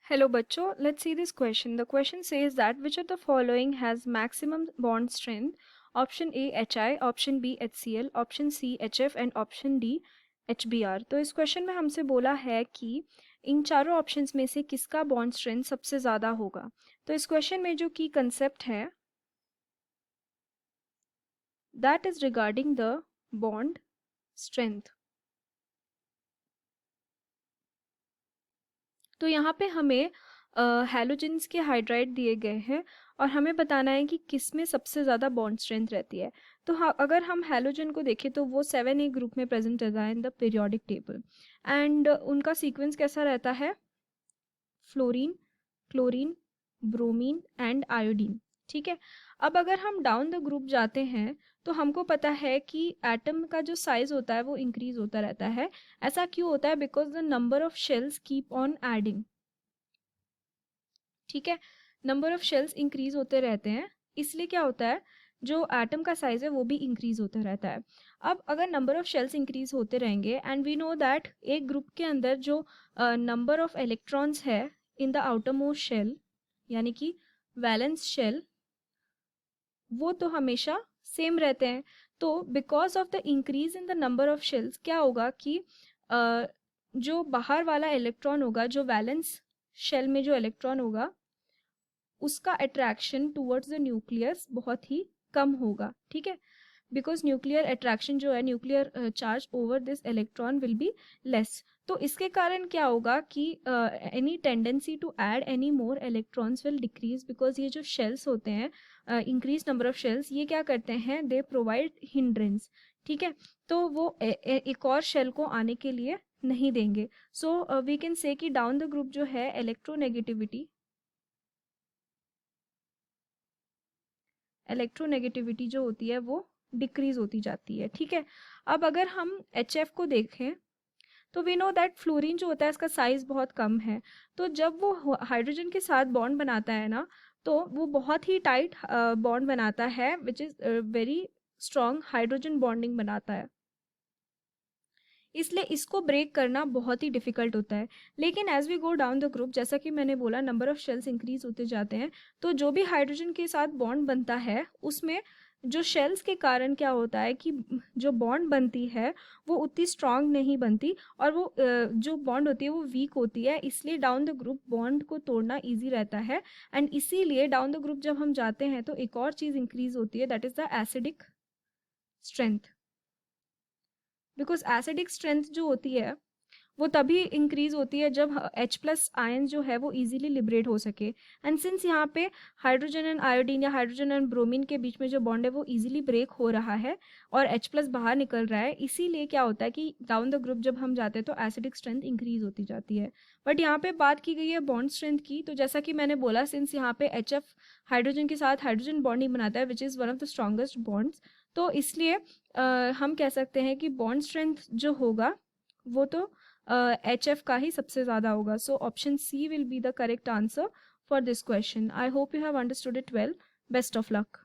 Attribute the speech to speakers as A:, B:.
A: Hello bachcho, let's see this question. The question says that which of the following has maximum bond strength? Option A HI, option B HCl, option C HF and option D HBr. तो इस question में हमसे बोला है कि इन चारों options में से किसका बॉन्ड स्ट्रेंथ सबसे ज़्यादा होगा. तो इस क्वेश्चन में जो की कंसेप्ट है that is regarding the bond strength. तो यहाँ पे हमें हैलोजेंस के हाइड्राइड दिए गए हैं और हमें बताना है कि किस में सबसे ज़्यादा बॉन्ड स्ट्रेंथ रहती है. तो हाँ, अगर हम हैलोजन को देखें तो वो 7A ग्रुप में प्रेजेंट रहता है in the periodic table and उनका सीक्वेंस कैसा रहता है? Fluorine, chlorine, bromine and iodine. ठीक है. अब अगर हम डाउन द ग्रुप जाते हैं तो हमको पता है कि एटम का जो साइज होता है वो इंक्रीज होता रहता है. ऐसा क्यों होता है? Because the number of shells keep on adding. ठीक है. नंबर ऑफ शेल्स इंक्रीज होते रहते हैं, इसलिए क्या होता है, जो एटम का साइज है वो भी इंक्रीज होता रहता है. अब अगर नंबर ऑफ शेल्स इंक्रीज होते रहेंगे एंड वी नो दैट एक ग्रुप के अंदर जो नंबर ऑफ इलेक्ट्रॉन्स है in the outermost shell यानी कि वैलेंस शेल, वो तो हमेशा सेम रहते हैं. तो because of the increase in the number of shells क्या होगा कि जो बाहर वाला इलेक्ट्रॉन होगा, जो वैलेंस शेल में जो इलेक्ट्रॉन होगा, उसका अट्रैक्शन टूवर्ड्स द न्यूक्लियस बहुत ही कम होगा. ठीक है. बिकॉज न्यूक्लियर अट्रैक्शन जो है, nuclear charge over this electron will be less. तो इसके कारण क्या होगा कि any tendency to add any more electrons will decrease, because ये जो शेल्स होते हैं, इंक्रीज नंबर ऑफ शेल्स, ये क्या करते हैं, दे प्रोवाइड हिंड्रेंस. ठीक है. तो वो एक और शेल को आने के लिए नहीं देंगे. सो वी कैन से कि डाउन द ग्रुप जो है इलेक्ट्रोनेगेटिविटी जो होती है वो डिक्रीज होती जाती है. ठीक है. अब अगर हम HF को देखें तो वी नो दैट फ्लोरीन जो होता है इसका साइज बहुत कम है. तो जब वो हाइड्रोजन के साथ बॉन्ड बनाता है ना, तो वो बहुत ही टाइट बॉन्ड बनाता है which is very strong hydrogen bonding बनाता है. इसलिए इसको ब्रेक करना बहुत ही डिफिकल्ट होता है. लेकिन as we go down the group, जैसा कि मैंने बोला, नंबर ऑफ शेल्स इंक्रीज होते जाते हैं. तो जो भी हाइड्रोजन के साथ बॉन्ड बनता है उसमें जो शेल्स के कारण क्या होता है कि जो बॉन्ड बनती है वो उतनी स्ट्रांग नहीं बनती और वो जो बॉन्ड होती है वो वीक होती है. इसलिए डाउन द ग्रुप बॉन्ड को तोड़ना ईजी रहता है. एंड इसीलिए डाउन द ग्रुप जब हम जाते हैं तो एक और चीज़ इंक्रीज होती है, that is the acidic strength. Because acidic strength जो होती है वो तभी इंक्रीज होती है जब H+ आयन जो है वो इजीली लिबरेट हो सके. एंड सिंस यहाँ पे हाइड्रोजन एंड आयोडीन या हाइड्रोजन एंड ब्रोमीन के बीच में जो बॉन्ड है वो इजीली ब्रेक हो रहा है और H+ बाहर निकल रहा है, इसीलिए क्या होता है कि डाउन द ग्रुप जब हम जाते हैं तो एसिडिक स्ट्रेंथ इंक्रीज होती जाती है. बट यहाँ पे बात की गई है बॉन्ड स्ट्रेंथ की, तो जैसा कि मैंने बोला, सिंस यहाँ पे HF हाइड्रोजन के साथ हाइड्रोजन बॉन्डिंग बनाता है which is one of the strongest bonds, तो इसलिए हम कह सकते हैं कि बॉन्ड स्ट्रेंथ जो होगा वो तो HF का ही सबसे ज़्यादा होगा. So option C will be the correct answer for this question. I hope you have understood it well. Best of luck.